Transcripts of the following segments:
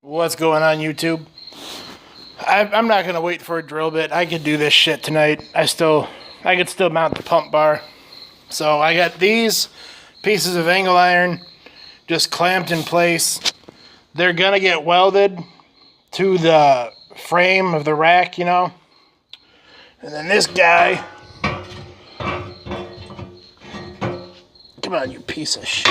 What's going on, YouTube? I'm not gonna wait for a drill bit. I could do this shit tonight. I could still mount the pump bar. So I got these pieces of angle iron just clamped in place. They're gonna get welded to the frame of the rack, you know. And then this guy, come on, you piece of shit.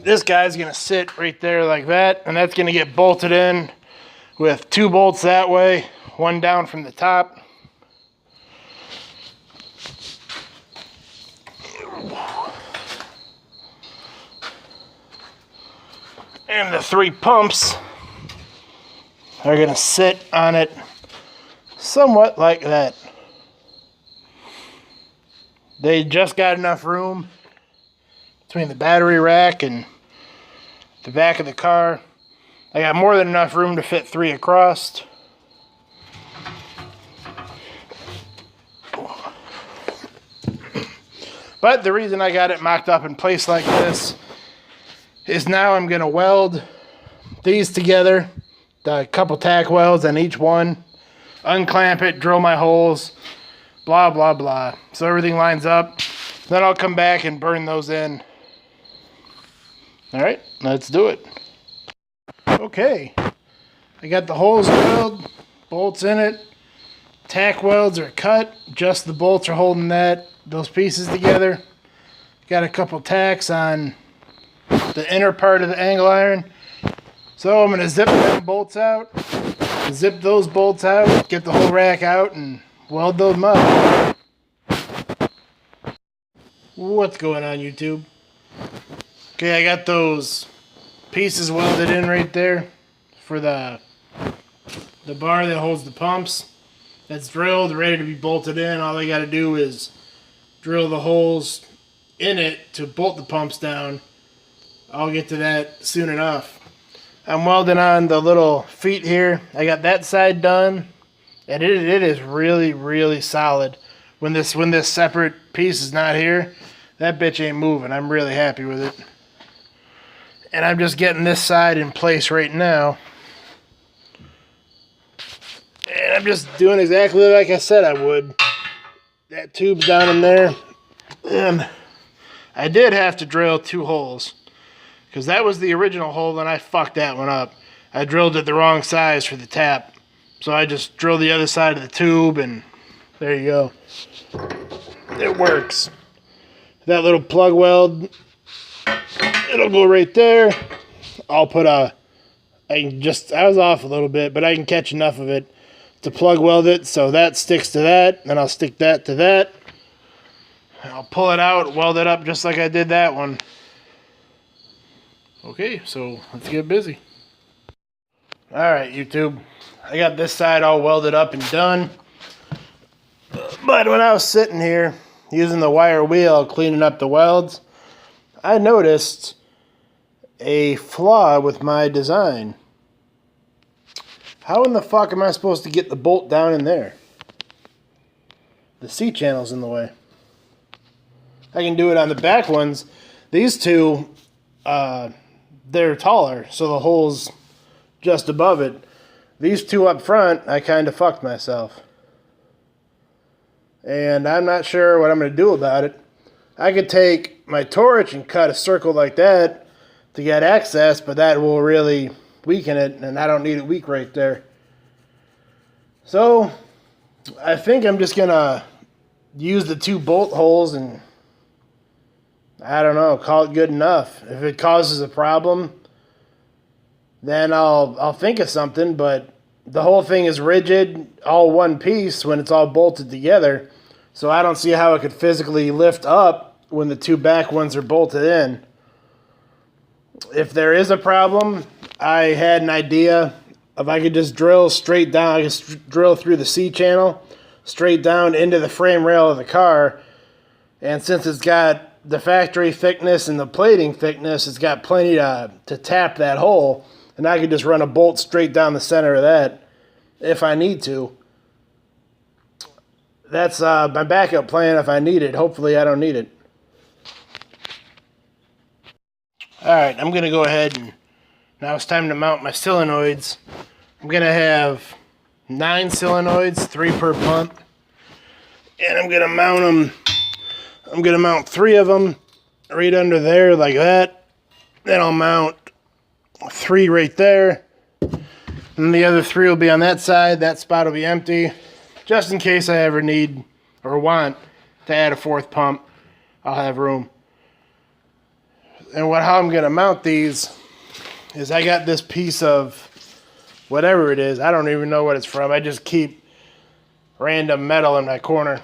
This guy's gonna sit right there like that, and that's gonna get bolted in with 2 bolts that way, 1 down from the top. And the 3 pumps are gonna sit on it somewhat like that. They just got enough room between the battery rack and the back of the car. I got more than enough room to fit 3 across. But the reason I got it mocked up in place like this is now I'm going to weld these together, a couple tack welds on each one, unclamp it, drill my holes, blah, blah, blah. So everything lines up. Then I'll come back and burn those in. All right, let's do it. Okay, I got the holes drilled, bolts in it, tack welds are cut, just the bolts are holding those pieces together. Got a couple tacks on the inner part of the angle iron. So I'm gonna zip them bolts out, zip those bolts out, get the whole rack out and weld them up. What's going on, YouTube? Okay, I got those pieces welded in right there for the bar that holds the pumps. That's drilled, ready to be bolted in. All I got to do is drill the holes in it to bolt the pumps down. I'll get to that soon enough. I'm welding on the little feet here. I got that side done, and it is really, really solid. When this separate piece is not here, that bitch ain't moving. I'm really happy with it. And I'm just getting this side in place right now. And I'm just doing exactly like I said I would. That tube's down in there. And I did have to drill 2 holes, because that was the original hole and I fucked that one up. I drilled it the wrong size for the tap. So I just drilled the other side of the tube and there you go. It works. That little plug weld, it'll go right there. I'll put I was off a little bit, but I can catch enough of it to plug weld it so that sticks to that, then I'll stick that to that. I'll pull it out, weld it up just like I did that one. Okay, so let's get busy. Alright, YouTube. I got this side all welded up and done. But when I was sitting here using the wire wheel cleaning up the welds, I noticed a flaw with my design. How in the fuck am I supposed to get the bolt down in there? The C-channel's in the way. I can do it on the back ones. These two, they're taller, so the hole's just above it. These 2 up front, I kind of fucked myself. And I'm not sure what I'm going to do about it. I could take my torch and cut a circle like that to get access, but that will really weaken it, and I don't need it weak right there. So I think I'm just gonna use the 2 bolt holes and I don't know, call it good enough. If it causes a problem, then I'll think of something, but the whole thing is rigid, all one piece when it's all bolted together, so I don't see how it could physically lift up when the 2 back ones are bolted in. If there is a problem, I had an idea. If I could just drill straight down, I could drill through the C-channel, straight down into the frame rail of the car. And since it's got the factory thickness and the plating thickness, it's got plenty to tap that hole. And I could just run a bolt straight down the center of that if I need to. That's my backup plan if I need it. Hopefully I don't need it. Alright, I'm going to go ahead and Now it's time to mount my solenoids. I'm gonna have 9 solenoids, 3 per pump. And I'm gonna mount them. I'm gonna mount 3 of them right under there like that. Then I'll mount 3 right there. And the other 3 will be on that side. That spot will be empty. Just in case I ever need or want to add a 4th pump, I'll have room. And how I'm gonna mount these is I got this piece of whatever it is. I don't even know what it's from. I just keep random metal in my corner.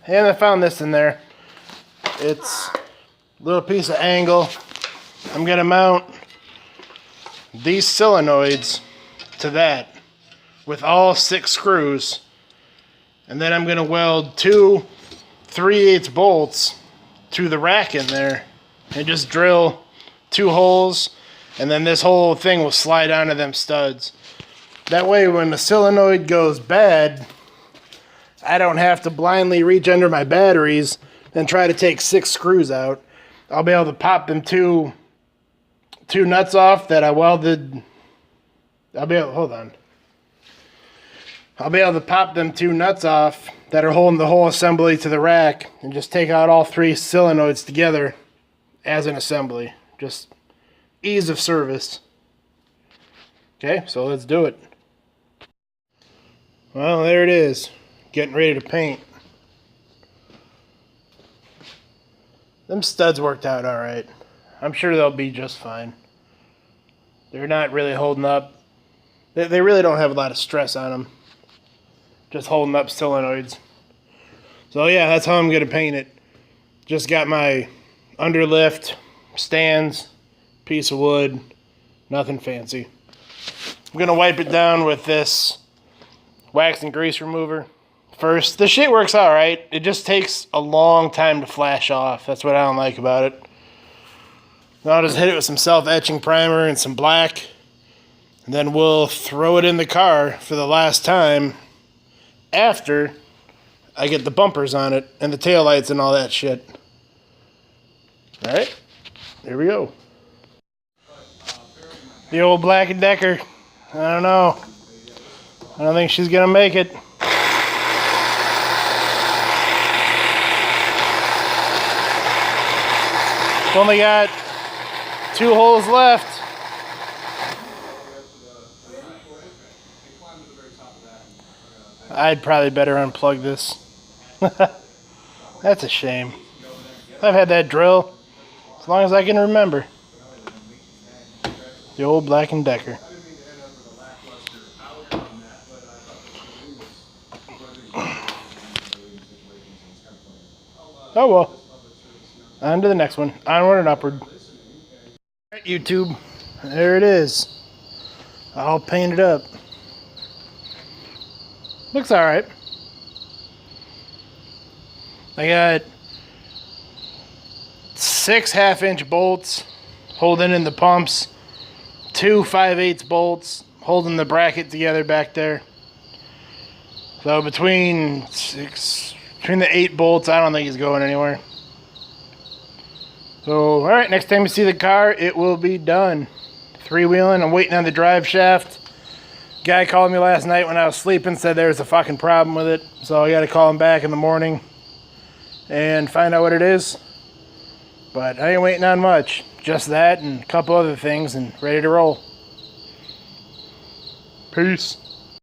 And I found this in there. It's a little piece of angle. I'm gonna mount these solenoids to that with all 6 screws. And then I'm gonna weld 2 3/8 bolts to the rack in there and just drill 2 holes, and then this whole thing will slide onto them studs. That way when the solenoid goes bad, I don't have to blindly reach under my batteries and try to take 6 screws out. I'll be able to pop them two nuts off that I welded. I'll be able to pop them 2 nuts off that are holding the whole assembly to the rack and just take out all 3 solenoids together as an assembly. Just ease of service. Okay, so let's do it. Well, there it is. Getting ready to paint. Them studs worked out alright. I'm sure they'll be just fine. They're not really holding up. They really don't have a lot of stress on them. Just holding up solenoids. So yeah, that's how I'm going to paint it. Just got my underlift, stands, piece of wood, nothing fancy. I'm going to wipe it down with this wax and grease remover. First, the shit works alright. It just takes a long time to flash off. That's what I don't like about it. Now I'll just hit it with some self-etching primer and some black. And then we'll throw it in the car for the last time after I get the bumpers on it and the taillights and all that shit. Alright, here we go. The old Black & Decker. I don't know. I don't think she's gonna make it. Only got 2 holes left. I'd probably better unplug this. That's a shame. I've had that drill as long as I can remember. The old Black & Decker. Oh well. On to the next one. Onward and upward. Alright, YouTube. There it is. All painted up. Looks alright. I got 6 half-inch bolts holding in the pumps. 2 5/8 bolts holding the bracket together back there. So between the 8 bolts, I don't think he's going anywhere. So, alright, next time you see the car, it will be done. 3-wheeling, I'm waiting on the drive shaft. Guy called me last night when I was sleeping, said there was a fucking problem with it. So I gotta call him back in the morning and find out what it is. But I ain't waiting on much. Just that and a couple other things and ready to roll. Peace.